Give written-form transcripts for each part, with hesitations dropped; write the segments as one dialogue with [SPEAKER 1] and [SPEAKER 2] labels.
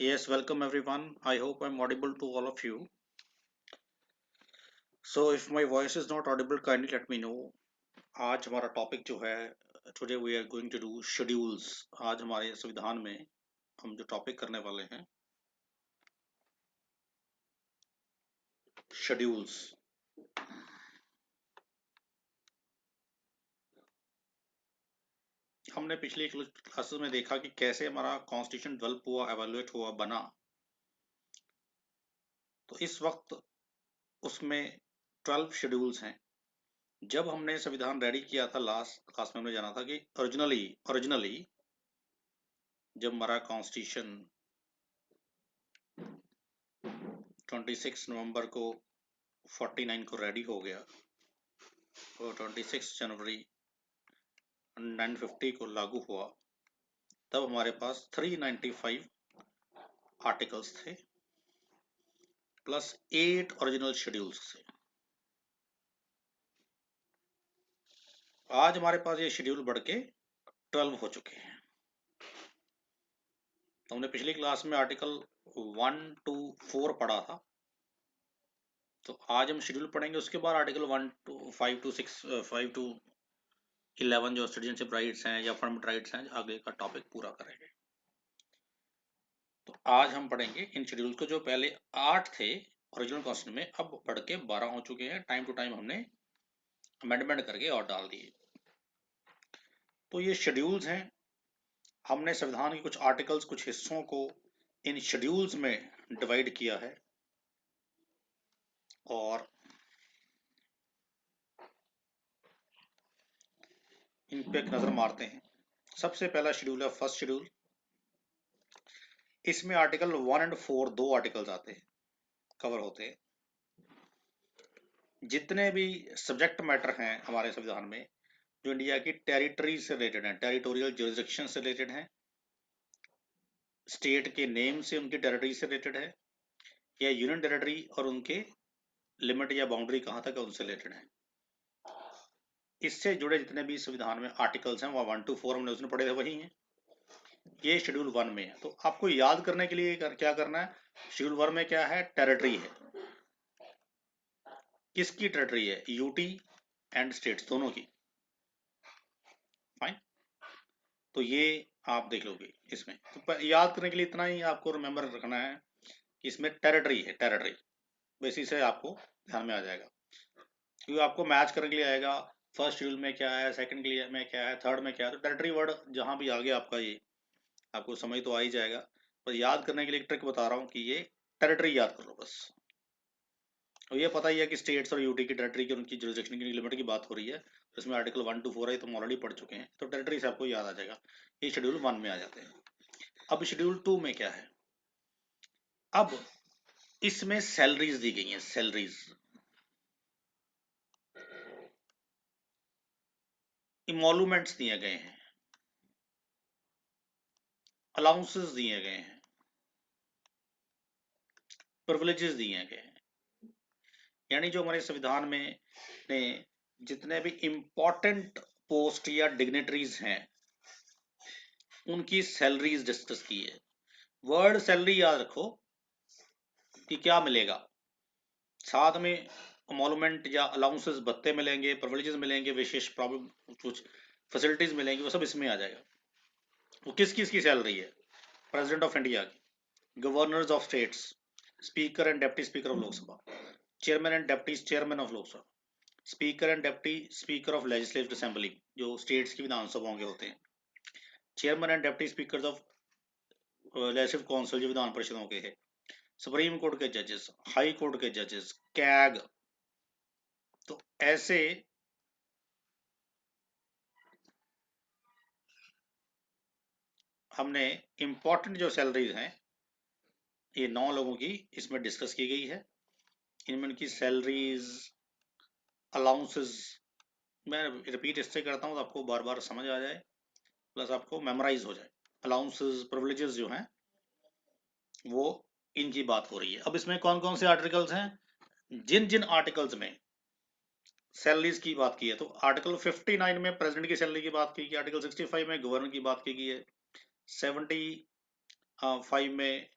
[SPEAKER 1] Yes, welcome everyone. I hope I'm audible to all of you. So if my voice is not audible, kindly let me know. आज हमारा topic जो है, today we are going to do schedules. आज हमारे संविधान में हम जो टॉपिक करने वाले हैं, शेड्यूल्स। हमने पिछली क्लासेस में देखा कि कैसे हमारा कॉन्स्टिट्यूशन डेवलप हुआ, एवेलुएट हुआ, बना। तो इस वक्त उसमें 12 शेड्यूल्स हैं। जब हमने संविधान रेडी किया था, लास्ट क्लास में हमने जाना था कि ओरिजिनली जब हमारा कॉन्स्टिट्यूशन 26 नवंबर को 49 को रेडी हो गया और 26 जनवरी 1950 को लागू हुआ, तब हमारे पास 395 आर्टिकल्स थे प्लस 8 ओरिजिनल शेड्यूल्स थे। आज हमारे पास ये शेड्यूल बढ़ के 12 हो चुके हैं। तो हमने पिछली क्लास में आर्टिकल 1 to 4 पढ़ा था, तो आज हम शेड्यूल पढ़ेंगे। उसके बाद आर्टिकल 1 to 5 to 6 5 to 11 जो सिटीजनशिप राइट्स हैं या फंडामेंटल राइट्स हैं, आगे का टॉपिक पूरा करेंगे। तो आज हम पढ़ेंगे इन शेड्यूल को, जो पहले 8 थे ओरिजिनल कॉन्स्टिट्यूशन में, अब बढ़ के 12 हो चुके हैं। टाइम टू टाइम हमने अमेंडमेंट करके और डाल दिए। तो ये शेड्यूल्स हैं। हमने संविधान के कुछ आर्टिकल्स, कुछ हिस्सों को इन शेड्यूल्स में डिवाइड किया है और इन पे एक नजर मारते हैं। सबसे पहला शेड्यूल है फर्स्ट शेड्यूल। इसमें आर्टिकल 1 and 4 दो आर्टिकल्स आते हैं, कवर होते हैं। जितने भी सब्जेक्ट मैटर हैं हमारे संविधान में जो इंडिया की टेरिटरी से रिलेटेड हैं, टेरिटोरियल जुरिसडिक्शन से रिलेटेड हैं, स्टेट के नेम से उनकी टेरिटरी से रिलेटेड है, या यूनियन टेरिटरी और उनके लिमिट या बाउंड्री कहाँ तक है उनसे रिलेटेड है, इससे जुड़े जितने भी संविधान में आर्टिकल्स हैं, वो 1 to 4 हमने उसमें पढ़े थे, वही हैं। ये शेड्यूल 1 में है। तो आपको याद करने के लिए क्या करना है, शेड्यूल 1 में क्या है, टेरिटरी है। किसकी टेरिटरी है, यूटी एंड स्टेट्स दोनों की। फाइन, तो ये आप देख लोगे इसमें। तो याद करने के लिए इतना ही आपको रिमेंबर रखना है कि इसमें टेरिटरी है। टेरिटरी बेसिस से आपको ध्यान में आ जाएगा, क्योंकि आपको मैच करने के लिए आएगा फर्स्ट शेड्यूल में क्या है, सेकंड के लिए में क्या है, थर्ड में क्या है। तो टेरिटरी वर्ड जहां भी आ गया आपका, ये आपको समझ तो आ ही जाएगा। पर याद करने के लिए एक ट्रिक बता रहा हूँ कि ये टेरिटरी याद कर लो बस। और ये पता ही है कि स्टेट्स और यूटी की टेरिटरी की, उनकी जुरिसडिक्शन की लिमिट की बात हो रही है। इसमें आर्टिकल 1 to 4 है, तो हम ऑलरेडी पढ़ चुके हैं, तो टेरिटरी से आपको याद आ जाएगा। ये शेड्यूल 1 में आ जाते हैं। अब शेड्यूल 2 में क्या है, अब इसमें सैलरीज दी गई हैं। सैलरीज, इमोलूमेंट्स दिए गए हैं, अलाउंसेस दिए गए हैं, प्रिविलेजेस दिए गए हैं। यानी जो हमारे संविधान में ने जितने भी इंपॉर्टेंट पोस्ट या डिग्नेटरीज हैं, उनकी सैलरीज डिस्कस की है। वर्ड सैलरी याद रखो कि क्या मिलेगा, साथ में अमोलमेंट या अलाउंसेस भत्ते मिलेंगे, प्रिविलेजेस मिलेंगे, विशेष प्रॉब्लम कुछ फैसिलिटीज मिलेंगी, वो सब इसमें आ जाएगा। वो किस किस की सैलरी है, प्रेसिडेंट ऑफ इंडिया की, governors of states, speaker and deputy speaker of Lok Sabha, chairman and deputy chairman of Lok Sabha, speaker and deputy speaker of legislative assembly जो स्टेट्स की विधानसभाओं के होते हैं, chairman and deputy speaker of legislative council जो विधान परिषदों के हैं, सुप्रीम कोर्ट के जजेस, हाई कोर्ट के जजेस, कैग। तो ऐसे हमने इंपॉर्टेंट जो सैलरीज हैं, ये 9 लोगों की इसमें डिस्कस की गई है। इनमें उनकी सैलरीज, अलाउंसेस, मैं रिपीट इससे करता हूँ तो आपको बार बार समझ आ जाए, प्लस आपको मेमोराइज हो जाए। अलाउंसेस, प्रिविलेजेस जो हैं, वो इनकी बात हो रही है। अब इसमें कौन कौन से आर्टिकल्स हैं, जिन जिन आर्टिकल्स में सैलरीज की बात की है, तो आर्टिकल 59 में प्रेसिडेंट की सैलरी की बात की गई, आर्टिकल 65 में गवर्नर की बात की गई है, 75 में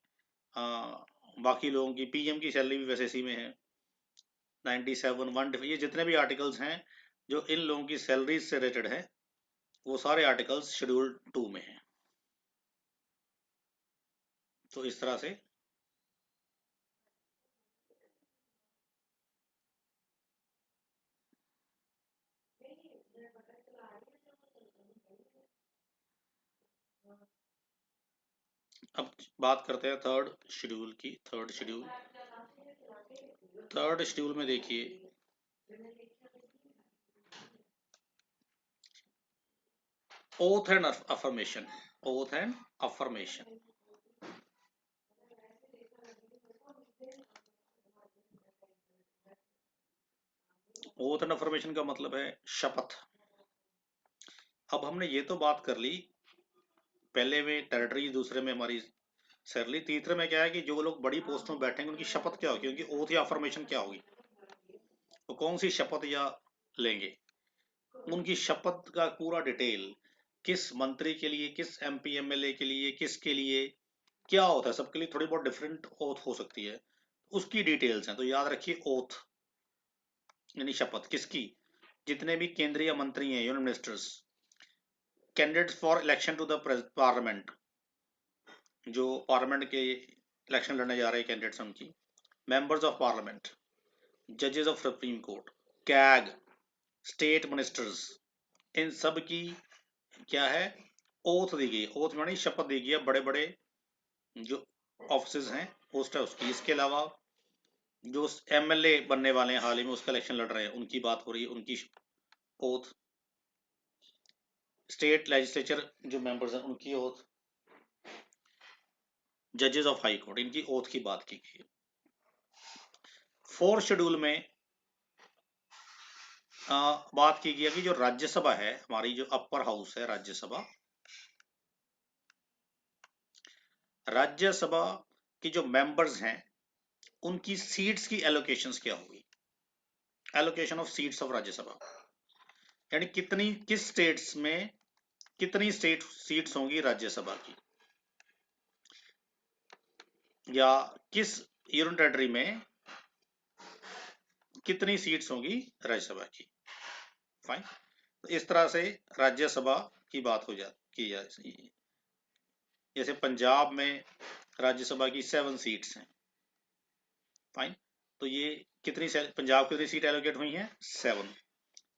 [SPEAKER 1] बाकी लोगों की पीएम की सैलरी भी वैसे इसी में है 97 1, ये जितने भी आर्टिकल्स हैं जो इन लोगों की सैलरीज से रिलेटेड है वो सारे आर्टिकल्स शेड्यूल 2 में हैं। तो इस तरह से अब बात करते हैं थर्ड शेड्यूल की। थर्ड शेड्यूल में देखिए oath and affirmation. Oath and affirmation. Oath and affirmation का मतलब है शपथ। अब हमने ये तो बात कर ली, पहले में टेरिटरी, दूसरे में हमारी सैलरी, तीसरे में क्या है कि जो लोग बड़ी पोस्ट में बैठेंगे उनकी शपथ क्या होगी, उनकी ओथ या अफर्मेशन क्या होगी, तो कौन सी शपथ या लेंगे। उनकी शपथ का पूरा डिटेल, किस मंत्री के लिए, किस एमपी एमएलए के लिए, किसके लिए क्या होता है, सबके लिए थोड़ी बहुत डिफरेंट ओथ हो सकती है, उसकी डिटेल्स हैं। तो याद रखिए ओथ यानी शपथ किसकी, जितने भी केंद्रीय मंत्री हैं, union ministers, candidates for election to the parliament, जो पार्लियामेंट के इलेक्शन लड़ने जा रहे हैं कैंडिडेट्स, उनकी, मेंबर्स ऑफ पार्लियामेंट, जजेस of supreme court, CAG, state ministers, इन सब की क्या है, ओथ दी गई। ओथ मानी शपथ दी गई है, बड़े बड़े जो ऑफिस हैं, पोस्ट है उसकी। इसके अलावा जो एमएलए बनने वाले हैं, हाल ही में उसका इलेक्शन लड़ रहे हैं, उनकी बात हो रही है, उनकी ओथ। स्टेट लेजिस्लेचर जो मेंबर्स हैं उनकी ओथ, जजेस ऑफ हाई कोर्ट, इनकी ओथ की बात की गई है। फोर्थ शेड्यूल में बात की गई है कि जो राज्यसभा है हमारी, जो अपर हाउस है राज्यसभा, राज्यसभा की जो मेंबर्स हैं उनकी सीट्स की एलोकेशंस क्या होगी। Allocation of seats of Rajya Sabha यानी कितनी, किस स्टेट्स में कितनी सीट्स होंगी राज्यसभा की, या किस यूनियन टेरिटरी में कितनी सीट्स होंगी राज्यसभा की। फाइन। तो इस तरह से राज्यसभा की बात हो की जाती है। जैसे पंजाब में राज्यसभा की 7 सीट्स हैं। फाइन। तो ये कितनी पंजाब की कितनी सीट एलोकेट हुई हैं, 7।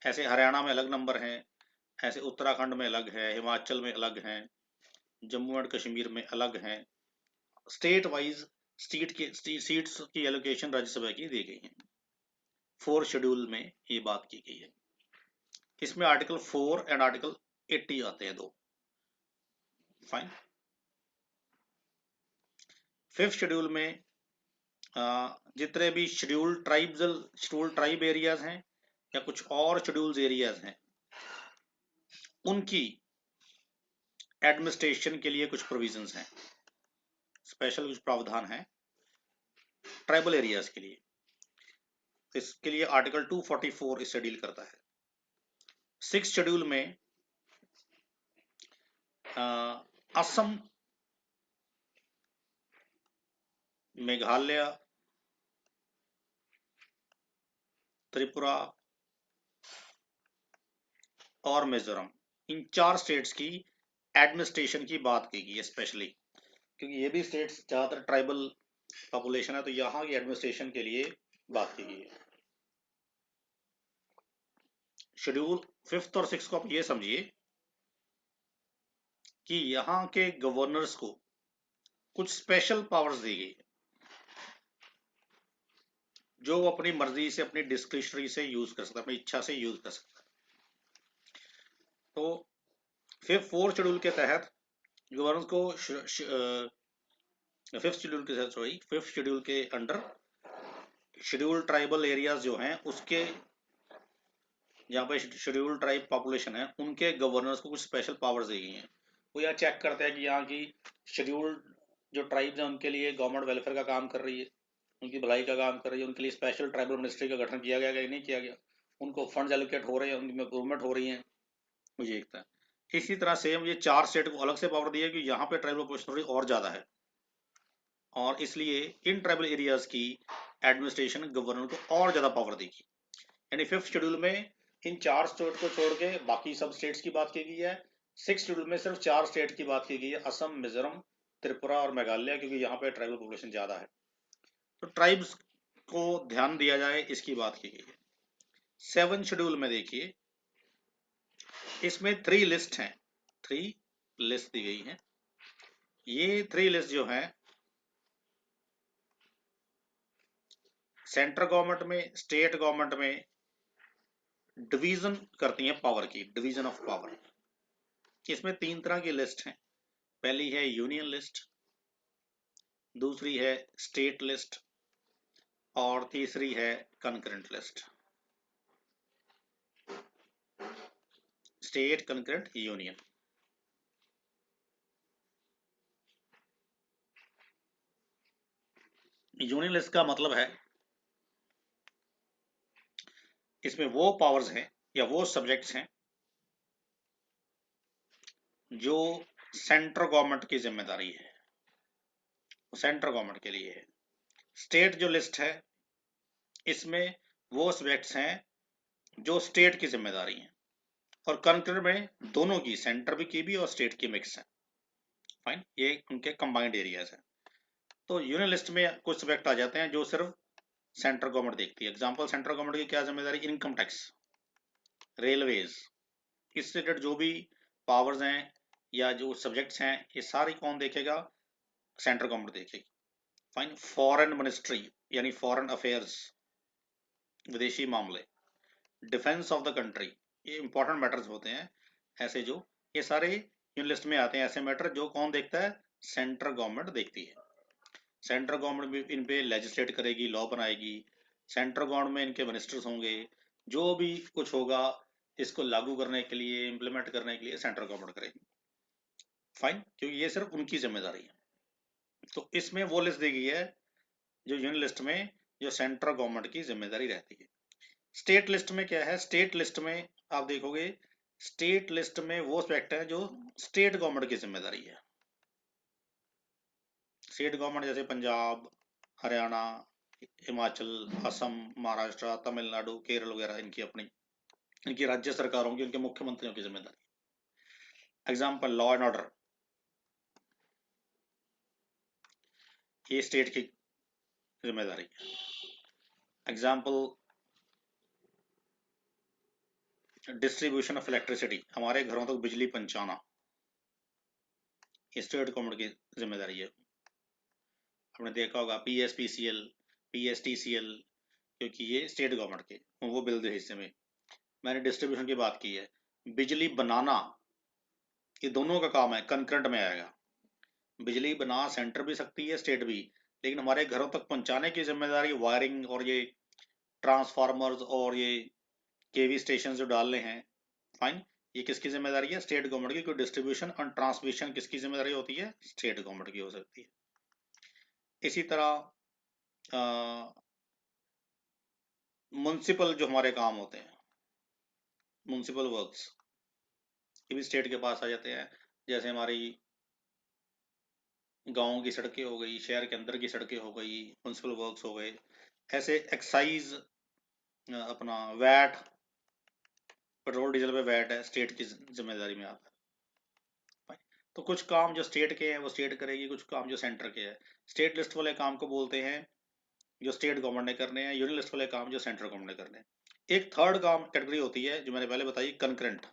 [SPEAKER 1] ऐसे हरियाणा में अलग नंबर हैं, ऐसे उत्तराखंड में अलग है, हिमाचल में अलग हैं, जम्मू एंड कश्मीर में अलग हैं। स्टेट वाइज सीट्स की एलोकेशन राज्यसभा की दी गई है। 4 शेड्यूल में ये बात की गई है। इसमें आर्टिकल 4 एंड आर्टिकल 80 आते हैं, दो। फाइन। 5th शेड्यूल में जितने भी शेड्यूल ट्राइब एरियाज हैं या कुछ और शेड्यूल्स एरियाज हैं, उनकी एडमिनिस्ट्रेशन के लिए कुछ प्रोविजंस हैं, स्पेशल कुछ प्रावधान हैं ट्राइबल एरियाज के लिए। इसके लिए आर्टिकल 244 इससे डील करता है। 6th शेड्यूल में असम, मेघालय, त्रिपुरा और मिजोरम, इन 4 स्टेट्स की एडमिनिस्ट्रेशन की बात की गई है स्पेशली, क्योंकि ये भी स्टेट्स ज़्यादातर ट्राइबल पॉपुलेशन है, तो यहाँ की एडमिनिस्ट्रेशन के लिए बात की गई है। शेड्यूल 5th और 6th को आप ये समझिए कि यहाँ के गवर्नर्स को कुछ स्पेशल पावर्स दी गई है, जो वो अपनी मर्जी से, अपनी डिस्क्रिशनरी से यूज कर सकता है, अपनी इच्छा से यूज कर सकता है। तो फिर 4th शेड्यूल के तहत गवर्नर्स को 5th शेड्यूल के अंडर शेड्यूल ट्राइबल एरियाज जो हैं उसके, जहाँ पे शेड्यूल ट्राइब पॉपुलेशन है, उनके गवर्नर्स को कुछ स्पेशल पावर्स दी गई हैं। वो यहाँ चेक करते हैं कि यहाँ की शेड्यूल जो ट्राइब्स हैं उनके लिए गवर्नमेंट वेलफेयर का काम कर रही है, उनकी भलाई का काम कर रही है, उनके लिए स्पेशल ट्राइबल मिनिस्ट्री का गठन किया गया या नहीं किया गया, उनको फंड एलोकेट हो रहे हैं, उनकी इम्प्रूवमेंट हो रही है, मुझे देखता है। इसी तरह सेम ये 4 स्टेट को अलग से पावर दी है कि यहाँ पे ट्राइबल पॉपुलेशन थोड़ी और ज़्यादा है, और इसलिए इन ट्राइबल एरियाज की एडमिनिस्ट्रेशन गवर्नर को और ज़्यादा पावर देगी। यानी 5th शेड्यूल में इन 4 स्टेट को छोड़ के बाकी सब स्टेट्स की बात की गई है। 6th शेड्यूल में सिर्फ 4 स्टेट की बात की गई है, असम, मिजोरम, त्रिपुरा और मेघालय, क्योंकि यहाँ पे ट्राइबल पॉपुलेशन ज़्यादा है, तो ट्राइब्स को ध्यान दिया जाए इसकी बात की गई है। 7th शेड्यूल में देखिए, इसमें 3 लिस्ट हैं, 3 लिस्ट दी गई हैं। ये 3 लिस्ट जो हैं सेंट्रल गवर्नमेंट में, स्टेट गवर्नमेंट में डिवीजन करती हैं पावर की, डिवीजन ऑफ पावर। इसमें 3 तरह की लिस्ट हैं। पहली है यूनियन लिस्ट, दूसरी है स्टेट लिस्ट और तीसरी है concurrent list. State, concurrent, union. Union list का मतलब है इसमें वो पावर्स हैं या वो सब्जेक्ट्स हैं जो सेंट्रल गवर्नमेंट की जिम्मेदारी है, सेंट्रल गवर्नमेंट के लिए है। स्टेट जो लिस्ट है इसमें वो सब्जेक्ट्स हैं जो स्टेट की जिम्मेदारी है, और कंकरेंट में दोनों की, सेंटर की भी और स्टेट की मिक्स है। फाइन, ये उनके कंबाइंड एरियाज है। तो यूनियन लिस्ट में कुछ सब्जेक्ट आ जाते हैं जो सिर्फ सेंट्रल गवर्नमेंट देखती है। एग्जांपल, सेंट्रल गवर्नमेंट की क्या जिम्मेदारी, इनकम टैक्स, रेलवेज, इससे रिलेटेड जो भी पावर्स हैं या जो सब्जेक्ट्स हैं ये सारी कौन देखेगा, सेंट्रल गवर्नमेंट देखेगी। फाइन, फॉरेन मिनिस्ट्री यानी फॉरेन अफेयर्स, विदेशी मामले, डिफेंस ऑफ द कंट्री, ये इंपॉर्टेंट मैटर्स होते हैं ऐसे, जो ये सारे यूनियन लिस्ट में आते हैं, ऐसे मैटर जो कौन देखता है, सेंट्रल गवर्नमेंट देखती है। सेंट्रल गवर्नमेंट भी इन पे लेजिस्लेट करेगी, लॉ बनाएगी। सेंट्रल गवर्नमेंट में इनके मिनिस्टर्स होंगे, जो भी कुछ होगा इसको लागू करने के लिए, इम्प्लीमेंट करने के लिए सेंट्रल गवर्नमेंट करेगी। फाइन, क्योंकि ये सिर्फ उनकी जिम्मेदारी है। तो इसमें वो लिस्ट दी गई है जो यूनियन लिस्ट में जो सेंट्रल गवर्नमेंट की जिम्मेदारी रहती है। स्टेट लिस्ट में क्या है, स्टेट लिस्ट में आप देखोगे, स्टेट लिस्ट में वो एस्पेक्ट है जो स्टेट गवर्नमेंट की जिम्मेदारी है। स्टेट गवर्नमेंट जैसे पंजाब, हरियाणा, हिमाचल, असम, महाराष्ट्र, तमिलनाडु, केरल वगैरह, इनकी अपनी, इनकी राज्य सरकारों की, उनके मुख्यमंत्रियों की जिम्मेदारी। एग्जाम्पल, लॉ एंड ऑर्डर, ये स्टेट की जिम्मेदारी है। एग्जाम्पल, डिस्ट्रीब्यूशन ऑफ इलेक्ट्रिसिटी, हमारे घरों तक बिजली पहुंचाना, ये स्टेट गवर्नमेंट की जिम्मेदारी है। आपने देखा होगा PSPCL, PSTCL, क्योंकि ये स्टेट गवर्नमेंट के वो बिल के हिस्से में। मैंने डिस्ट्रीब्यूशन की बात की है, बिजली बनाना, ये दोनों का काम है, कंकरेंट में आएगा। बिजली बना सेंटर भी सकती है, स्टेट भी, लेकिन हमारे घरों तक पहुंचाने की जिम्मेदारी, वायरिंग और ये ट्रांसफार्मर्स और ये केवी स्टेशन जो डालने हैं, फाइन, ये किसकी जिम्मेदारी है, स्टेट गवर्नमेंट की। कोई डिस्ट्रीब्यूशन और ट्रांसमिशन किसकी जिम्मेदारी होती है, स्टेट गवर्नमेंट की हो सकती है। इसी तरह म्युनिसिपल जो हमारे काम होते हैं, म्युनिसिपल वर्क्स, ये भी स्टेट के पास आ जाते हैं। जैसे हमारी गाँव की सड़कें हो गई, शहर के अंदर की सड़कें हो गई, म्युनिसिपल वर्क्स हो गए। ऐसे एक्साइज, अपना वैट, पेट्रोल डीजल पे वैट है, स्टेट की जिम्मेदारी में आता है। तो कुछ काम जो स्टेट के हैं वो स्टेट करेगी, कुछ काम जो सेंटर के हैं। स्टेट लिस्ट वाले काम को बोलते हैं जो स्टेट गवर्नमेंट ने करने हैं, यूनियन लिस्ट वाले काम जो सेंट्रल गवर्नमेंट ने करने हैं। एक थर्ड काम कैटेगरी होती है जो मैंने पहले बताई, कंकरेंट।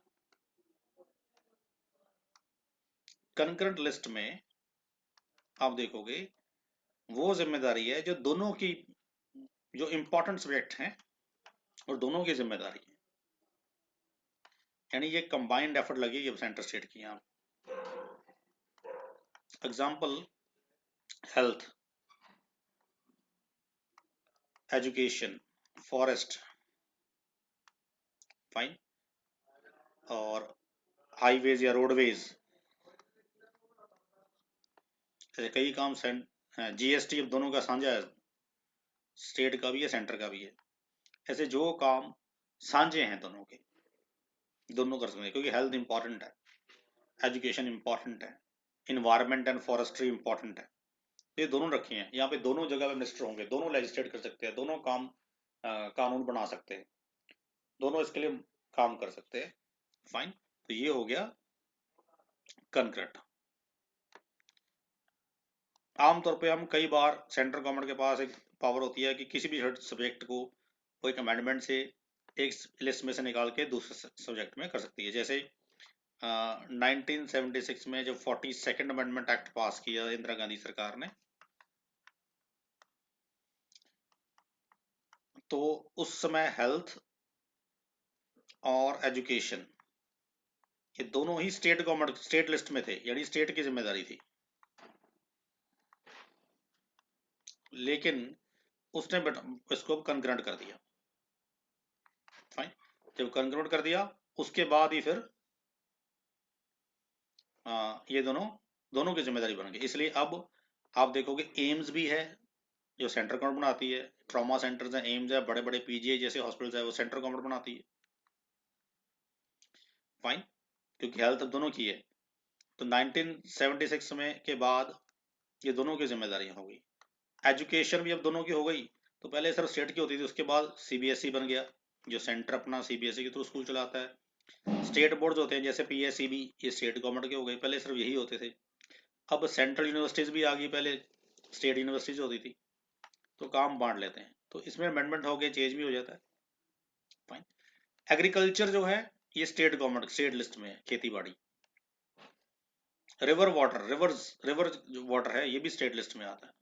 [SPEAKER 1] कंकरेंट लिस्ट में आप देखोगे वो जिम्मेदारी है जो दोनों की, जो इंपॉर्टेंट सब्जेक्ट हैं और दोनों की जिम्मेदारी है, यानी ये कंबाइंड एफर्ट लगी है सेंटर स्टेट की। यहाँ example, health, education, forest, fine, और हाईवेज या रोडवेज, ऐसे कई काम GST अब दोनों का साझा है, स्टेट का भी है, सेंटर का भी है। ऐसे जो काम साझे हैं दोनों के, दोनों कर सकते हैं, क्योंकि हेल्थ इंपॉर्टेंट है, एजुकेशन इंपॉर्टेंट है, इन्वायरमेंट एंड फॉरेस्ट्री इंपॉर्टेंट है, ये दोनों रखे हैं यहाँ पे, दोनों जगह पे मिनिस्टर होंगे, दोनों लेजिस्लेट कर सकते हैं, दोनों काम कानून बना सकते हैं, दोनों इसके लिए काम कर सकते हैं। फाइन, तो ये हो गया कंकरेंट। आमतौर पे हम कई बार सेंट्रल गवर्नमेंट के पास एक पावर होती है कि किसी भी सब्जेक्ट को कोई एक अमेंडमेंट से एक लिस्ट में से निकाल के दूसरे सब्जेक्ट में कर सकती है। जैसे 1976 में जब 42nd अमेंडमेंट एक्ट पास किया इंदिरा गांधी सरकार ने, तो उस समय हेल्थ और एजुकेशन ये दोनों ही स्टेट गवर्नमेंट स्टेट लिस्ट में थे, यानी स्टेट की जिम्मेदारी थी। लेकिन उसने इसको कंकरेंट कर दिया। फाइन, जब कंकरेंट कर दिया उसके बाद ही फिर ये दोनों दोनों की जिम्मेदारी बन गई। इसलिए अब आप देखोगे एम्स भी है जो सेंट्रल गवर्नमेंट बनाती है, ट्रॉमा सेंटर्स हैं, एम्स है, बड़े बड़े पीजीआई जैसे हॉस्पिटल्स है वो सेंट्रल गवर्नमेंट बनाती है। फाइन, क्योंकि हेल्थ अब दोनों की है। तो 1976 में के बाद ये दोनों की जिम्मेदारियां हो गई। एजुकेशन भी अब दोनों की हो गई। तो पहले सिर्फ स्टेट की होती थी, उसके बाद सीबीएसई बन गया, जो सेंटर अपना सीबीएसई के थ्रू स्कूल चलाता है। स्टेट बोर्ड होते हैं जैसे पीएसईबी, ये स्टेट गवर्नमेंट के हो गए, पहले सिर्फ यही होते थे। अब सेंट्रल यूनिवर्सिटीज भी आ गई, पहले स्टेट यूनिवर्सिटीज होती थी। तो काम बांट लेते हैं, तो इसमें अमेंडमेंट हो गया, चेंज भी हो जाता है। फाइन, एग्रीकल्चर जो है ये स्टेट गवर्नमेंट स्टेट लिस्ट में है, खेती बाड़ी। रिवर वाटर, रिवर जो वाटर है ये भी स्टेट लिस्ट में आता है।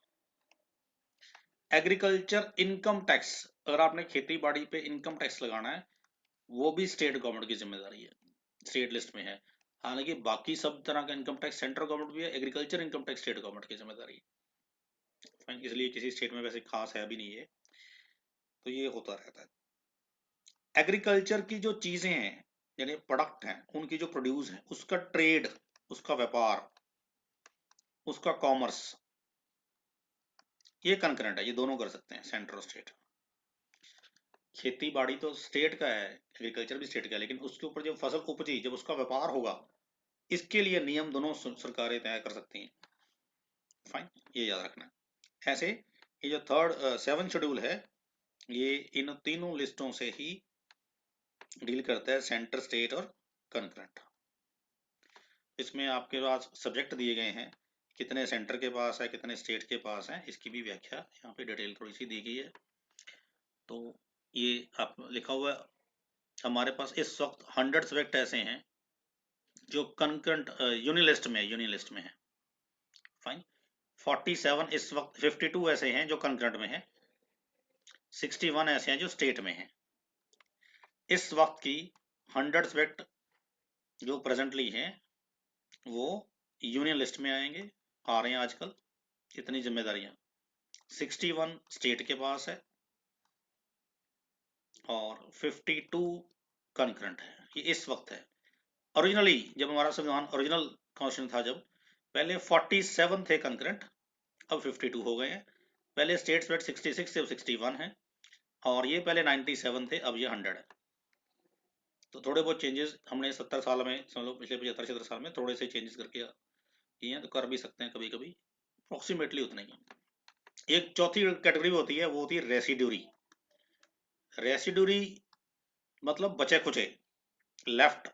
[SPEAKER 1] एग्रीकल्चर इनकम टैक्स, अगर आपने खेती बाड़ी पे इनकम टैक्स लगाना है वो भी स्टेट गवर्नमेंट की जिम्मेदारी है, स्टेट लिस्ट में है। हालांकि बाकी सब तरह का इनकम टैक्स सेंट्रल गवर्नमेंट भी है, agriculture income tax state government की जिम्मेदारी है। इसलिए किसी स्टेट में वैसे खास है भी नहीं है, तो ये होता रहता है। एग्रीकल्चर की जो चीजें हैं यानी प्रोडक्ट हैं, उनकी जो प्रोड्यूस है उसका ट्रेड, उसका व्यापार, उसका कॉमर्स, ये कंकरेंट है, ये दोनों कर सकते हैं सेंटर और स्टेट। खेती बाड़ी तो स्टेट का है, एग्रीकल्चर भी स्टेट का है, लेकिन उसके ऊपर जब फसल उपजी, जब उसका व्यापार होगा, इसके लिए नियम दोनों सरकारें तय कर सकती हैं। फाइन, ये याद रखना है। ऐसे ये जो थर्ड 7 शेड्यूल है ये इन तीनों लिस्टों से ही डील करता है, सेंटर, स्टेट और कंकरेंट। इसमें आपके पास सब्जेक्ट दिए गए हैं, कितने सेंटर के पास है कितने स्टेट के पास है, इसकी भी व्याख्या यहाँ पे डिटेल थोड़ी सी दी गई है। तो ये आप लिखा हुआ है, हमारे पास इस वक्त 100 सब्जेक्ट ऐसे हैं जो कंकरेंट यूनियन लिस्ट में है। फाइन, 47 इस वक्त 52 ऐसे हैं जो कंकरेंट में है, 61 ऐसे हैं जो स्टेट में हैं। इस वक्त की 100 सब्जेक्ट जो प्रेजेंटली हैं वो यूनियन लिस्ट में आएंगे, आ रहे हैं आजकल। कितनी जिम्मेदारियां, 61 स्टेट के पास है और 52 कंकरेंट है, ये इस वक्त है। ओरिजिनली जब हमारा संविधान ओरिजिनल कॉन्स्टिट्यूशन था, जब पहले 47 थे कंकरेंट, अब 52 हो गए हैं। पहले स्टेट्स वेट 66 थे, अब 61 है, और ये पहले 97 थे, अब ये 100 है। तो थोड़े बहुत चेंजेस हमने 70 साल में, समझ पिछले 75-76 साल में थोड़े से चेंजेस करके किए हैं, तो कर भी सकते हैं कभी कभी, अप्रोक्सीमेटली उतना ही। एक चौथी कैटेगरी होती है, वो होती है रेसिड्यूरी। रेसिड्यूरी मतलब बचे खुचे, लेफ्ट।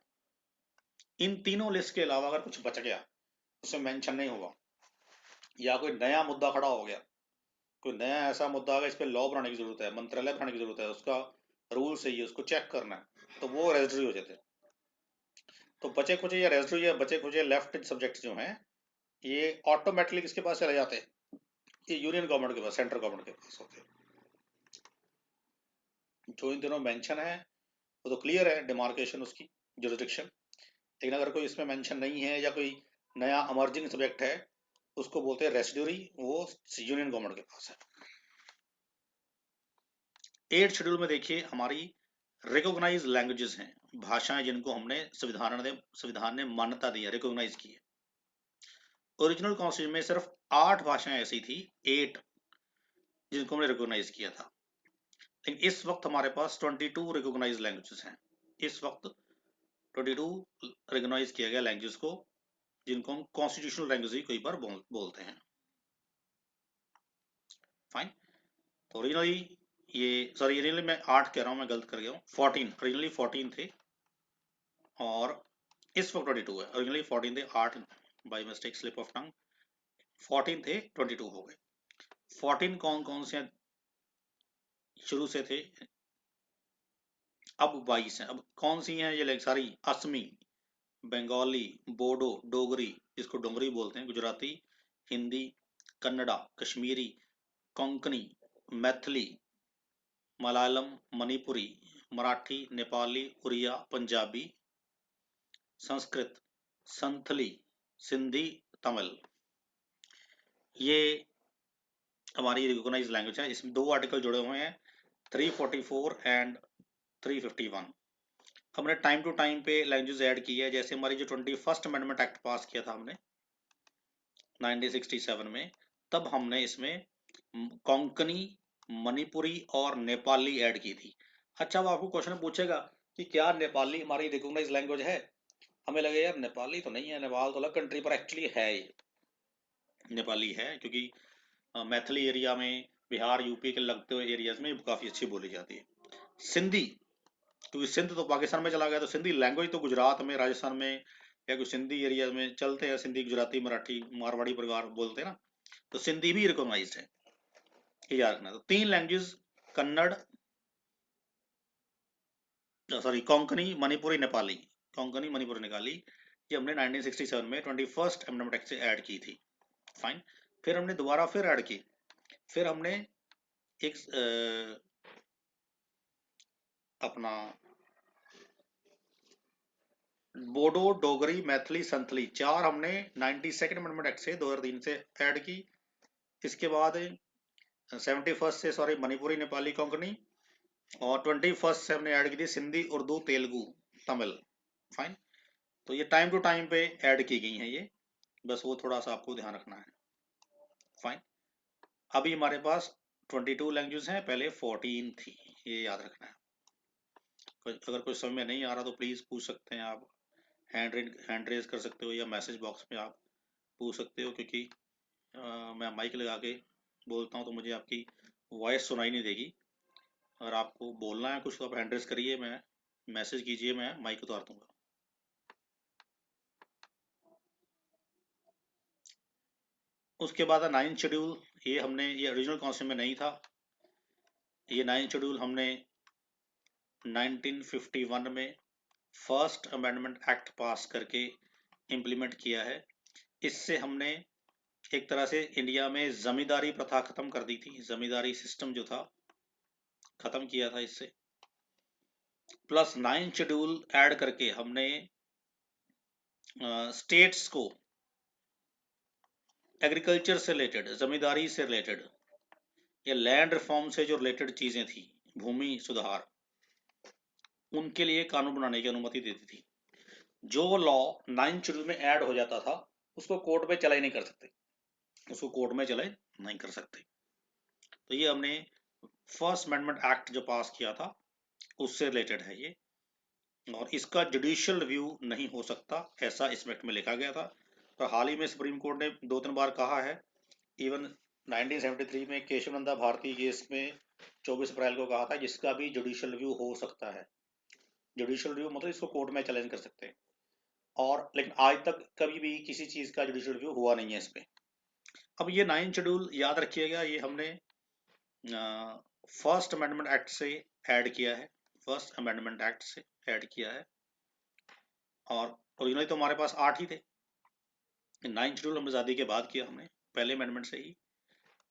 [SPEAKER 1] इन तीनों लिस्ट के अलावा अगर कुछ बच गया, उसमें मेंशन नहीं होगा, या कोई नया मुद्दा खड़ा हो गया, कोई नया ऐसा मुद्दा आ गया, इस पर लॉ बनाने की जरूरत है, मंत्रालय बनाने की जरूरत है, उसका रूल सही है, उसको चेक करना है, तो वो रेजिडरी हो जाते हैं। तो बचे खुचे या रेजिडरी या बचे खुचे लेफ्ट सब्जेक्ट जो हैं, ये ऑटोमेटिकली किसके पास चले जाते हैं, ये यूनियन गवर्नमेंट के पास, सेंट्रल गवर्नमेंट के पास होते हैं। जो इन दिनों मेंशन है वो तो क्लियर है, डिमार्केशन उसकी जुरिडिक्शन। लेकिन अगर कोई इसमें मेंशन नहीं है या कोई नया अमर्जिंग सब्जेक्ट है, उसको बोलते हैं रेसिड्यूरी, वो यूनियन गवर्नमेंट के पास है। 8 शेड्यूल में देखिए हमारी रिकॉग्नाइज लैंग्वेजेस हैं, भाषाएं जिनको हमने संविधान ने मान्यता दी है, रिकॉग्नाइज की है। ओरिजिनल कॉन्स्टिट्यूशन में सिर्फ 8 भाषाएं ऐसी थी, 8 जिनको हमने रिकॉग्नाइज किया था। लेकिन इस वक्त हमारे पास 22 रिकॉग्नाइज लैंग्वेजेस हैं। इस वक्त 22 रिकॉग्नाइज किया गया लैंग्वेज को, जिनको हम कॉन्स्टिट्यूशनल लैंग्वेज ही कई बार बोलते हैं। फाइन। तो ओरिजिनली ये सॉरी ओरिजिनली मैं 8 कह रहा हूँ, मैं गलत कर गया हूँ, 14 ओरिजिनली 14 थे और इस वक्त 22 है। ओरिजिनली 14 थे, 8 by mistake slip of tongue, 14 थे 22 हो गए। 14 कौन कौन से शुरू से थे, अब 22 हैं। अब कौन सी हैं ये सारी, असमी, बंगाली, बोडो, डोगरी, इसको डोगरी बोलते हैं, गुजराती, हिंदी, कन्नड़ा, कश्मीरी, कोंकणी, मैथिली, मलयालम, मणिपुरी, मराठी, नेपाली, उड़िया, पंजाबी, संस्कृत, संथली, सिंधी, तमिल, ये हमारी रिकॉग्नाइज्ड लैंग्वेज है। इसमें 2 आर्टिकल जुड़े हुए हैं, 344 एंड 351। हमने टाइम टू टाइम पे लैंग्वेज ऐड की है। जैसे हमारी जो 21st अमेंडमेंट एक्ट पास किया था हमने 1967 में, तब हमने इसमें कोंकणी, मणिपुरी और नेपाली ऐड की थी। अच्छा, वो आपको क्वेश्चन पूछेगा कि क्या नेपाली हमारी रिकॉग्नाइज्ड लैंग्वेज है? हमें लगे यार नेपाली तो नहीं है, नेपाल तो अलग कंट्री, पर एक्चुअली है, ये नेपाली है, क्योंकि मैथिली एरिया में, बिहार यूपी के लगते हुए एरियाज में काफ़ी अच्छी बोली जाती है। सिंधी, क्योंकि सिंध तो पाकिस्तान में चला गया, तो सिंधी लैंग्वेज तो गुजरात में, राजस्थान में या कुछ सिंधी एरिया में चलते हैं, सिंधी, गुजराती, मराठी, मारवाड़ी परिवार बोलते हैं ना, तो सिंधी भी रिकॉग्नाइज्ड है, ये याद रखना। तो 3 लैंग्वेज, कन्नड़, सॉरी कोंकणी, मणिपुरी, नेपाली, कोंकणी, मणिपुरी, नेपाली, ये हमने 1967 में 21st अमेंडमेंट एक्ट से ऐड की थी। फाइन। फिर हमने दोबारा फिर ऐड की, फिर हमने एक अपना बोडो, डोगरी, मैथिली, संथली, 4 हमने 92nd अमेंडमेंट एक्ट से 2003 से ऐड की। इसके बाद 71st से सॉरी मणिपुरी, नेपाली, कोंकणी, और 21st से हमने ऐड की थी सिंधी, उर्दू, तेलुगु, तमिल। फाइन। तो ये टाइम टू टाइम पे ऐड की गई हैं ये, बस वो थोड़ा सा आपको ध्यान रखना है। फाइन। अभी हमारे पास 22 लैंग्वेज हैं, पहले 14 थी, ये याद रखना है। अगर कोई समझ में नहीं आ रहा तो प्लीज़ पूछ सकते हैं आप, हैंड रेज कर सकते हो, या मैसेज बॉक्स में आप पूछ सकते हो, क्योंकि मैं माइक लगा के बोलता हूँ तो मुझे आपकी वॉइस सुनाई नहीं देगी। अगर आपको बोलना है कुछ तो आप हैंड रेज करिए, मैं मैसेज कीजिए, मैं माइक उतार दूंगा। उसके बाद 9th शेड्यूल, ये हमने, ये ओरिजिनल कॉन्स्टिट्यूशन में नहीं था, ये 9th शेड्यूल हमने 1951 में फर्स्ट अमेंडमेंट एक्ट पास करके इम्प्लीमेंट किया है। इससे हमने एक तरह से इंडिया में जमींदारी प्रथा खत्म कर दी थी, जमींदारी सिस्टम जो था खत्म किया था इससे। प्लस 9th शेड्यूल ऐड करके हमने स्टेट्स को एग्रीकल्चर से रिलेटेड, जमींदारी से रिलेटेड या लैंड रिफॉर्म से जो रिलेटेड चीजें थी, भूमि सुधार, उनके लिए कानून बनाने की अनुमति देती थी। जो लॉ 9th शेड्यूल में ऐड हो जाता था, उसको कोर्ट में चलाई नहीं कर सकते, उसको कोर्ट में चलाई नहीं कर सकते। तो ये हमने फर्स्ट अमेंडमेंट एक्ट जो पास किया था उससे रिलेटेड है ये, और इसका जुडिशियल रिव्यू नहीं हो सकता, ऐसा इस एक्ट में लिखा गया था। तो हाल ही में सुप्रीम कोर्ट ने 2-3 बार कहा है, इवन 1973 में केशवनंदा भारती केस में 24 अप्रैल को कहा था जिसका भी जुडिशियल रिव्यू हो सकता है। जुडिशियल रिव्यू मतलब इसको कोर्ट में चैलेंज कर सकते हैं, और लेकिन आज तक कभी भी किसी चीज़ का जुडिशियल रिव्यू हुआ नहीं है इस पे। अब ये 9th शेड्यूल याद रखिएगा, ये हमने फर्स्ट अमेंडमेंट एक्ट से ऐड किया है, फर्स्ट अमेंडमेंट एक्ट से ऐड किया है, और ओरिजिनली तो हमारे पास 8 ही थे। 9th शेड्यूल हमने आज़ादी के बाद किया, हमने पहले अमेंडमेंट से ही।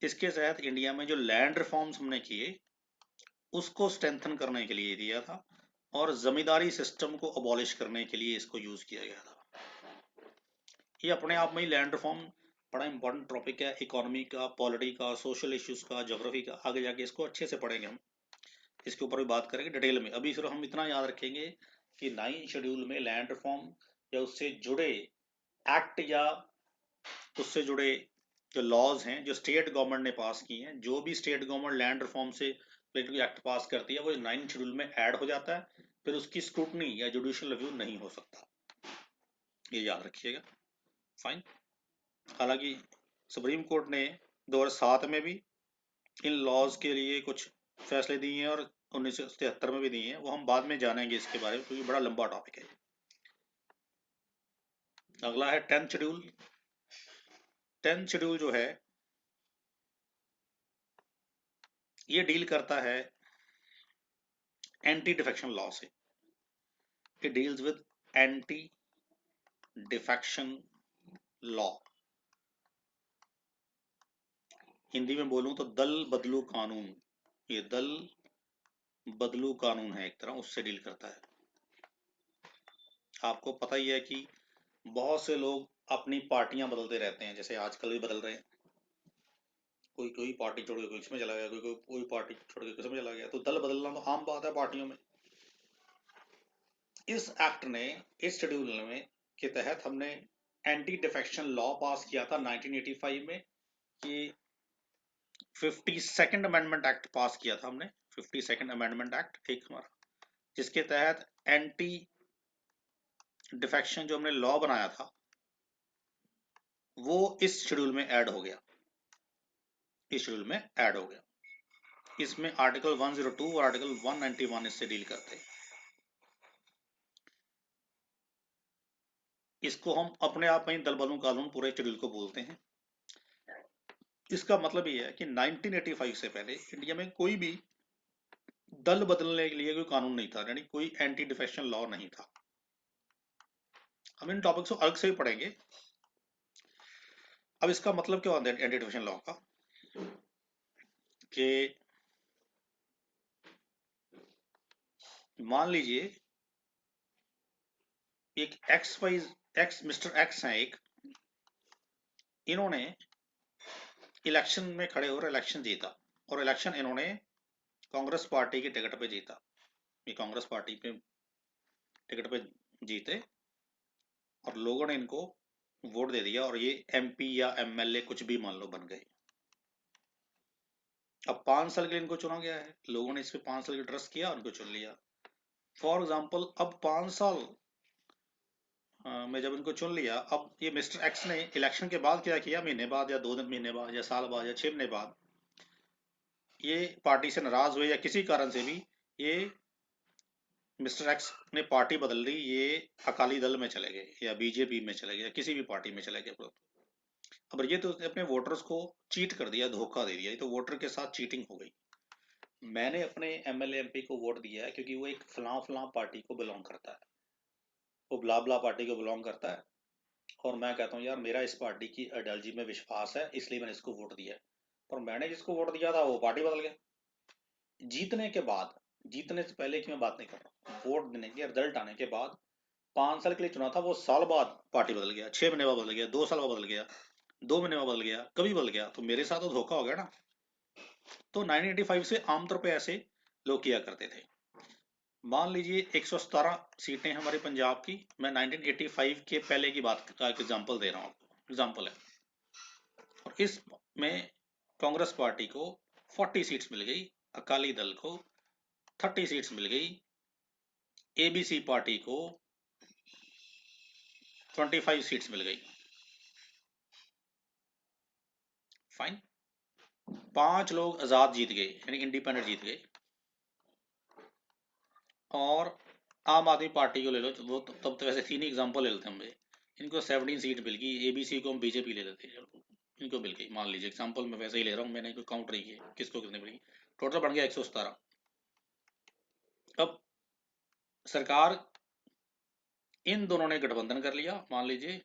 [SPEAKER 1] इसके तहत इंडिया में जो लैंड रिफॉर्म्स हमने किए उसको स्ट्रेंथन करने के लिए दिया था, और जमींदारी सिस्टम को अबॉलिश करने के लिए इसको यूज किया गया था। ये अपने आप में ही लैंड रिफॉर्म बड़ा इंपॉर्टेंट टॉपिक है, इकोनॉमी का, पॉलिटी का, सोशल इश्यूज का, ज्योग्राफी का, आगे जाके इसको अच्छे से पढ़ेंगे हम, इसके ऊपर भी बात करेंगे डिटेल में। अभी सिर्फ हम इतना याद रखेंगे कि 9th शेड्यूल में लैंड रिफॉर्म या उससे जुड़े एक्ट या उससे जुड़े जो लॉज हैं जो स्टेट गवर्नमेंट ने पास किए हैं, जो भी स्टेट गवर्नमेंट लैंड रिफॉर्म से रिलेटेड एक्ट पास करती है वो 9th शेड्यूल में ऐड हो जाता है, फिर उसकी स्क्रूटनी या जुडिशियल रिव्यू नहीं हो सकता, ये याद रखिएगा। फाइन। हालांकि सुप्रीम कोर्ट ने 2007 में भी इन लॉज के लिए कुछ फैसले दिए हैं और 1973 में भी दिए हैं, वो हम बाद में जानेंगे इसके बारे में क्योंकि बड़ा लंबा टॉपिक है। अगला है 10th शेड्यूल। 10th शेड्यूल जो है ये डील करता है एंटी डिफेक्शन लॉ से। It deals with anti defection law. Hindi में बोलूं तो दल बदलू कानून। ये दल बदलू कानून है एक तरह, उससे डील करता है। आपको पता ही है कि बहुत से लोग अपनी पार्टियां बदलते रहते हैं, जैसे आजकल भी बदल रहे हैं। कोई कोई पार्टी छोड़ के कोई इसमें चला गया, कोई पार्टी छोड़ के किसमें चला गया, तो दल बदलना तो आम बात है पार्टियों में। इस एक्ट ने, इस शेड्यूल में के तहत हमने एंटी डिफेक्शन लॉ पास किया था 1985 में। कि 52nd अमेंडमेंट एक्ट पास किया था हमने। 52nd अमेंडमेंट एक्ट एक हमारा, जिसके तहत एंटी डिफेक्शन जो हमने लॉ बनाया था वो इस शेड्यूल में ऐड हो गया। इस शेड्यूल में ऐड हो गया। इसमें आर्टिकल 102 और आर्टिकल 191 इससे डील करते हैं। इसको हम अपने आप में ही दल बदलू कानून पूरे शेड्यूल को बोलते हैं। इसका मतलब ये है कि 1985 से पहले इंडिया में कोई भी दल बदलने के लिए कोई कानून नहीं था, यानी कोई एंटी डिफेक्शन लॉ नहीं था। हम इन टॉपिक्स को अलग से भी पढ़ेंगे। अब इसका मतलब क्या होता है एंटी डिफेक्शन लॉ का, कि मान लीजिए एक एक्स मिस्टर एक्स है एक, इन्होंने इलेक्शन में खड़े होकर इलेक्शन जीता, और इलेक्शन इन्होंने कांग्रेस पार्टी की टिकट पे जीता। ये कांग्रेस पार्टी पे टिकट पे जीते और लोगों ने इनको वोट दे दिया और ये एमपी या एमएलए कुछ भी मान लो बन गए। अब 5 साल के लिए इनको चुना गया है, लोगों ने इस पे 5 साल की ट्रस्ट किया, उनको चुन लिया। फॉर एग्जाम्पल अब 5 साल में जब इनको चुन लिया, अब ये मिस्टर एक्स ने इलेक्शन के बाद क्या किया, महीने बाद या 2 महीने बाद या साल बाद या 6 महीने बाद ये पार्टी से नाराज हुए या किसी कारण से भी ये मिस्टर एक्स ने पार्टी बदल ली, ये अकाली दल में चले गए या बीजेपी में चले गए या किसी भी पार्टी में चले गए। अब ये तो उसने अपने वोटर्स को चीट कर दिया, धोखा दे दिया, ये तो वोटर के साथ चीटिंग हो गई। मैंने अपने एमएलए एमपी को वोट दिया है क्योंकि वो एक फलां फलां पार्टी को बिलोंग करता है, वो ब्ला ब्ला पार्टी को बिलोंग करता है, और मैं कहता हूँ यार मेरा इस पार्टी की आइडियोलॉजी में विश्वास है इसलिए मैंने इसको वोट दिया है। पर मैंने जिसको वोट दिया था वो पार्टी बदल गया जीतने के बाद। जीतने से पहले की मैं बात नहीं कर रहा हूँ, वोट देने के रिजल्ट आने के बाद 5 साल के लिए चुना था, वो साल बाद पार्टी बदल गया, 6 महीने बाद बदल गया, 2 साल बाद बदल गया, 2 महीने बाद बदल गया, कभी बदल गया, तो मेरे साथ तो धोखा हो गया ना। तो 1985 से आमतौर पे ऐसे लोग किया करते थे। मान लीजिए 117 सीटें हमारे पंजाब की, मैं 1985 के पहले की बात का एक एग्जांपल दे रहा हूँ, एग्जांपल है। और इसमें कांग्रेस पार्टी को 40 सीट्स मिल गई, अकाली दल को 30 सीट्स मिल गई, एबीसी पार्टी को 25 सीट्स मिल गई। फाइन। 5 लोग आजाद जीत गए यानी इंडिपेंडेंट जीत गए, और आम आदमी पार्टी को ले लो, वो तब तो वैसे 3 ही एग्जाम्पल ले लेते हैं, इनको 17 सीट मिल गई, एबीसी को हम बीजेपी ले लेते हैं, इनको मिल गई, मान लीजिए एग्जाम्पल मैं वैसे ही ले रहा हूँ, मैंने कोई काउंट नहीं किया किसको कितने मिली, टोटल बन गया 117। अब सरकार, इन दोनों ने गठबंधन कर लिया, मान लीजिए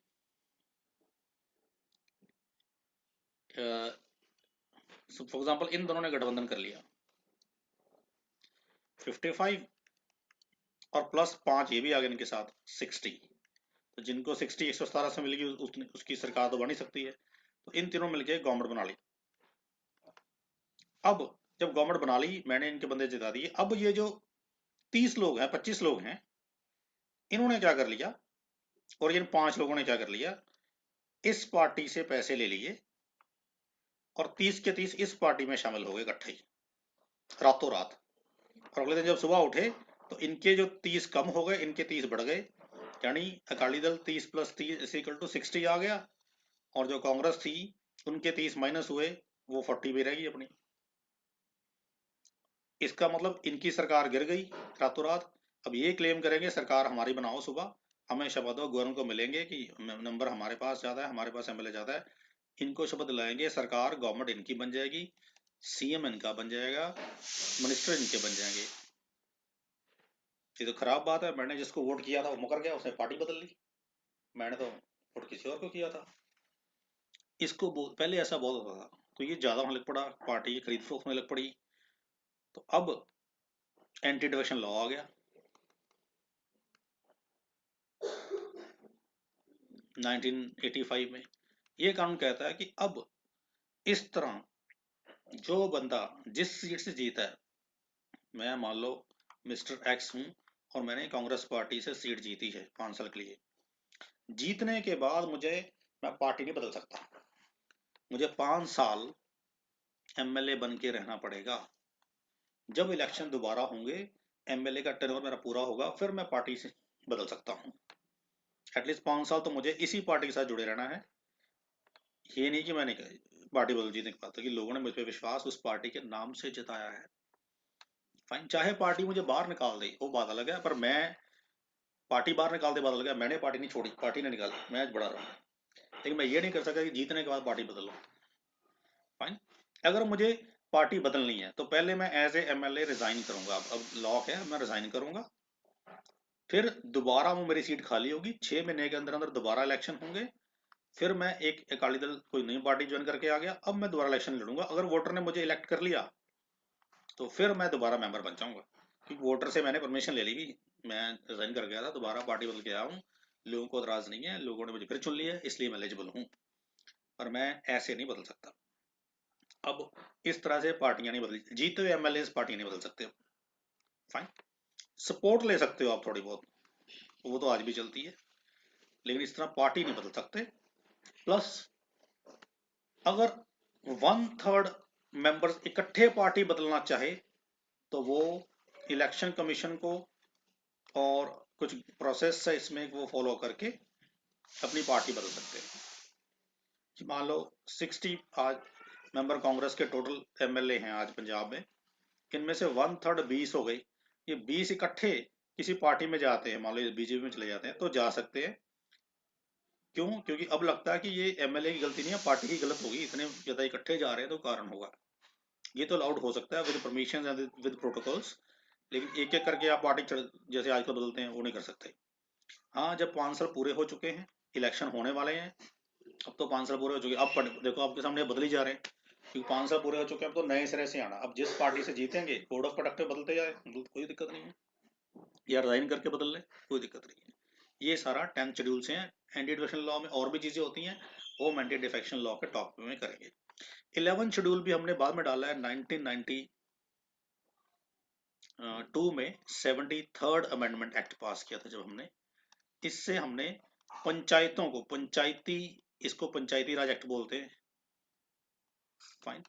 [SPEAKER 1] फॉर एग्जाम्पल इन दोनों ने गठबंधन कर लिया, 55 और प्लस 5 ये भी आ गए इनके साथ 60। तो जिनको 60 117 से मिलेगी उसकी सरकार तो बन ही सकती है। तो इन तीनों मिलकर गवर्नमेंट बना ली। अब जब गवर्नमेंट बना ली, मैंने इनके बंदे जिता दिए, अब ये जो 30 लोग हैं 25 लोग हैं, इन्होंने क्या कर लिया, और इन 5 लोगों ने क्या कर लिया, इस पार्टी से पैसे ले लिए और 30 के 30 इस पार्टी में शामिल हो गए इकट्ठे ही, रातों रात। और अगले दिन जब सुबह उठे तो इनके जो 30 कम हो गए, इनके 30 बढ़ गए, यानी अकाली दल 30 + 30 = 60 आ गया, और जो कांग्रेस थी उनके 30 माइनस हुए, वो 40 भी रहेगी अपनी। इसका मतलब इनकी सरकार गिर गई रातों रात। अब ये क्लेम करेंगे सरकार हमारी बनाओ, सुबह हमें शपथ दो, गवर्नर को मिलेंगे कि नंबर हमारे पास ज़्यादा है, हमारे पास एमएलए ज़्यादा है, इनको शपथ दिलाएंगे, सरकार गवर्नमेंट इनकी बन जाएगी, सीएम इनका बन जाएगा, मिनिस्टर इनके बन जाएंगे। ये तो खराब बात है। मैंने जिसको वोट किया था वो मुकर गया, उसने पार्टी बदल ली, मैंने तो वोट किसी और को किया था। इसको पहले ऐसा बहुत होता था, तो ये ज़्यादा होने लग पड़ा, पार्टी खरीद फरोख्त होने लग पड़ी। तो अब एंटी डिफेक्शन लॉ आ गया 1985 में। ये कानून कहता है कि अब इस तरह जो बंदा जिस सीट से जीता है, मैं मान लो मिस्टर एक्स हूं और मैंने कांग्रेस पार्टी से सीट जीती है 5 साल के लिए, जीतने के बाद मैं पार्टी नहीं बदल सकता, मुझे 5 साल एमएलए बन के रहना पड़ेगा। जब इलेक्शन दोबारा होंगे, एमएलए का टेन्योर मेरा पूरा होगा, फिर मैं पार्टी से बदल सकता हूँ। एटलीस्ट 5 साल तो मुझे इसी पार्टी के साथ जुड़े रहना है। ये नहीं कि मैंने पार्टी बदल जीतने के बाद, तो कि लोगों ने मुझ पर विश्वास उस पार्टी के नाम से जताया है। फाइन, चाहे पार्टी मुझे बाहर निकाल दे वो बात अलग है, पर मैं पार्टी बाहर निकाल दे बात अलग है, मैंने पार्टी नहीं छोड़ी, पार्टी ने निकाली, मैं आज बड़ा रहा। लेकिन मैं ये नहीं कर सकता कि जीतने के बाद पार्टी बदल लो। फाइन, अगर मुझे पार्टी बदलनी है तो पहले मैं एज ए एमएलए रिजाइन करूंगा। अब लॉ है, मैं रिजाइन करूंगा, फिर दोबारा वो मेरी सीट खाली होगी, 6 महीने के अंदर अंदर दोबारा इलेक्शन होंगे, फिर मैं एक अकाली दल कोई नई पार्टी ज्वाइन करके आ गया, अब मैं दोबारा इलेक्शन लड़ूंगा, अगर वोटर ने मुझे इलेक्ट कर लिया तो फिर मैं दोबारा मेंबर बन जाऊंगा, क्योंकि वोटर से मैंने परमिशन ले ली भी, मैं रिजाइन कर गया था, दोबारा पार्टी बदल के आया हूँ, लोगों को एतराज नहीं है, लोगों ने मुझे फिर चुन लिया, इसलिए मैं एलिजिबल हूँ, पर मैं ऐसे नहीं बदल सकता। अब इस तरह से पार्टियां नहीं बदली, जीते हुए एमएलए पार्टियां नहीं बदल सकते। फाइन, सपोर्ट ले सकते हो आप थोड़ी बहुत, वो तो आज भी चलती है, लेकिन इस तरह पार्टी नहीं बदल सकते। प्लस अगर 1/3 मेंबर्स इकट्ठे पार्टी बदलना चाहे तो वो इलेक्शन कमीशन को और कुछ प्रोसेस है इसमें वो फॉलो करके अपनी पार्टी बदल सकते हैं। कि मान लो 60 आज मेंबर कांग्रेस के टोटल एमएलए हैं आज पंजाब में, इनमें से 1/3 20 हो गई, ये 20 इकट्ठे किसी पार्टी में जाते हैं, मान लो बीजेपी में चले जाते हैं तो जा सकते हैं। क्यों? क्योंकि अब लगता है कि ये एमएलए की गलती नहीं है, पार्टी की गलत होगी, इतने ज्यादा इकट्ठे जा रहे हैं तो कारण होगा। ये तो अलाउड हो सकता है with permission and with protocols, लेकिन एक एक करके आप पार्टी जैसे आजकल बदलते हैं वो नहीं कर सकते। हाँ, जब 5 साल पूरे हो चुके हैं, इलेक्शन होने वाले हैं, अब तो 5 साल पूरे हो चुके हैं, अब देखो आपके सामने बदली जा रहे हैं, क्योंकि 5 साल पूरे हो चुके हैं, अब तो नए सिरे से आना, अब जिस पार्टी से जीतेंगे कोड ऑफ कंडक्ट बदलते जाए, कोई दिक्कत नहीं है, या रिजाइन करके बदल ले, कोई दिक्कत नहीं है। ये सारा 10 शेड्यूल से हैं। एंटी डिफेक्शन लॉ में और भी चीजें होती हैं, वो हम एंटी डिफेक्शन लॉ के टॉप में करेंगे। 11 शेड्यूल भी हमने बाद में डाला है 1992 में, 73rd अमेंडमेंट एक्ट पास किया था जब हमने, इससे हमने पंचायतों को पंचायती, इसको पंचायती राज एक्ट बोलते हैं। फाइन,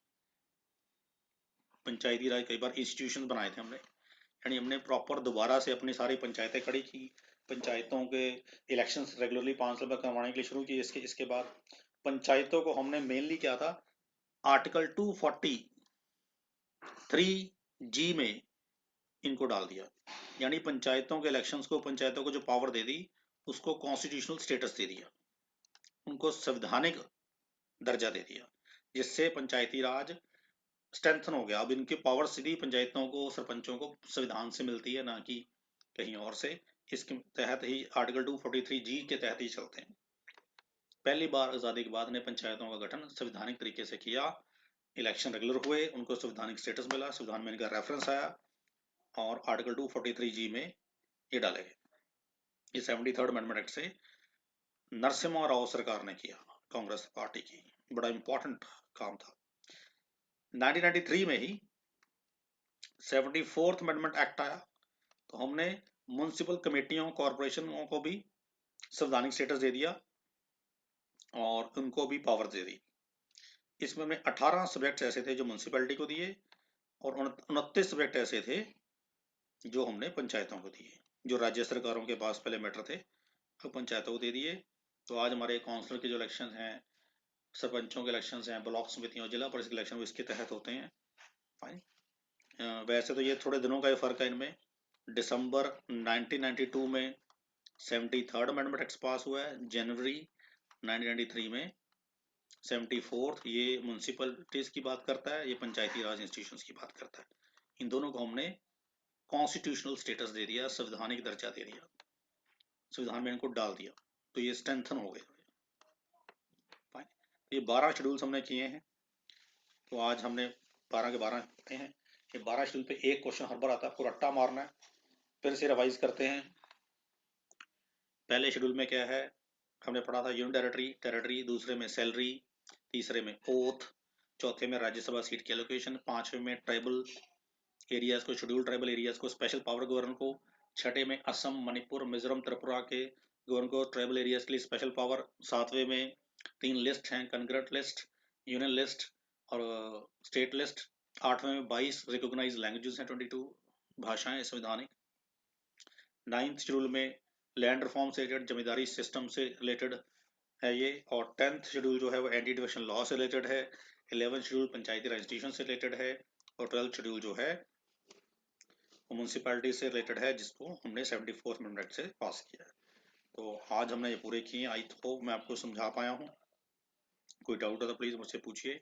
[SPEAKER 1] पंचायती राज कई बार इंस्टीट्यूशन बनाए थे हमने, यानी हमने प्रॉपर दोबारा से अपनी सारी पंचायतें खड़ी की, पंचायतों के इलेक्शंस रेगुलरली 5 साल में करवाने के लिए शुरू किए। इसके बाद पंचायतों को हमने मेनली क्या था, आर्टिकल 243G में इनको डाल दिया, यानी पंचायतों के इलेक्शंस को, पंचायतों को जो पावर दे दी उसको कॉन्स्टिट्यूशनल स्टेटस दे दिया, उनको संवैधानिक दर्जा दे दिया, जिससे पंचायती राज स्ट्रेंथन हो गया। अब इनकी पावर सीधी पंचायतों को, सरपंचों को संविधान से मिलती है, ना कि कहीं और से। इसके तहत ही आर्टिकल 243G के तहत ही चलते हैं। पहली बार आज़ादी के बाद ने पंचायतों का गठन संवैधानिक तरीके से किया, इलेक्शन रेगुलर हुए, उनको संवैधानिक स्टेटस मिला, संविधान में इनका रेफरेंस आया, और आर्टिकल 243G में ये डाले गए। ये 73rd अमेंडमेंट एक्ट से नरसिम्हा राव सरकार ने किया, कांग्रेस पार्टी की, बड़ा इंपॉर्टेंट काम था। 1993 में ही 74th अमेंडमेंट एक्ट आया, तो हमने म्युनिसिपल कमेटियों, कॉरपोरेशनों को भी संवैधानिक स्टेटस दे दिया और उनको भी पावर दे दी। इसमें हमने 18 सब्जेक्ट ऐसे थे जो म्यूनसिपैलिटी को दिए, और 29 सब्जेक्ट ऐसे थे जो हमने पंचायतों को दिए, जो राज्य सरकारों के पास पहले मैटर थे, अब पंचायतों को दे दिए। तो आज हमारे काउंसलर के जो इलेक्शन हैं, सरपंचों के इलेक्शन हैं, ब्लॉक समितियों, जिला परिषद इलेक्शन इसके तहत होते हैं। फाइन, वैसे तो ये थोड़े दिनों का ही फर्क है इनमें। दिसंबर 1992 में 73rd अमेंडमेंट एक्ट पास हुआ है, जनवरी 1993 में 74th, ये म्यूनसिपलिटीज की बात करता है, ये पंचायती राज इंस्टीट्यूशंस की बात करता है। इन दोनों को हमने कॉन्स्टिट्यूशनल स्टेटस दे दिया, संवैधानिक दर्जा दे दिया, संविधान में इनको डाल दिया, तो ये स्ट्रेंथन हो गए। ये 12 शेड्यूल्स हमने किए हैं, तो आज हमने 12 के 12 किए हैं। ये 12 शेड्यूल पे एक क्वेश्चन हर बार आता है, आपको रट्टा मारना है। फिर से रिवाइज करते हैं। पहले शेड्यूल में क्या है, हमने पढ़ा था यूनिट टेरिटरी, दूसरे में सैलरी, तीसरे में ओथ, चौथे में राज्यसभा सीट की एलोकेशन, पांचवे में ट्राइबल एरियाज को, शेड्यूल ट्राइबल एरियाज को स्पेशल पावर गवर्नर को, छठे में असम, मणिपुर, मिजोरम, त्रिपुरा के गवर्नर को ट्राइबल एरियाज के लिए स्पेशल पावर, सातवें में 3 लिस्ट हैं, कंकरेंट लिस्ट, यूनियन लिस्ट और स्टेट लिस्ट, आठवें में 22 रिकॉग्नाइज लैंग्वेजेस हैं, 22 भाषाएं संविधानिक, 9th शेड्यूल में लैंड रिफॉर्म से रिलेटेड, जमींदारी सिस्टम से रिलेटेड है ये, और 10th शेड्यूल जो है वो एंटी डिफेक्शन लॉ से रिलेटेड है, 11th शेड्यूल पंचायती राज इंस्टीट्यूशन से रिलेटेड है, और 12th शेड्यूल जो है वो म्यूनसिपैलिटी से रिलेटेड है, जिसको हमने 74th अमेंडमेंट से पास किया है। तो आज हमने ये पूरे किए, आई होप मैं आपको समझा पाया हूँ। कोई डाउट है तो प्लीज़ मुझसे पूछिए।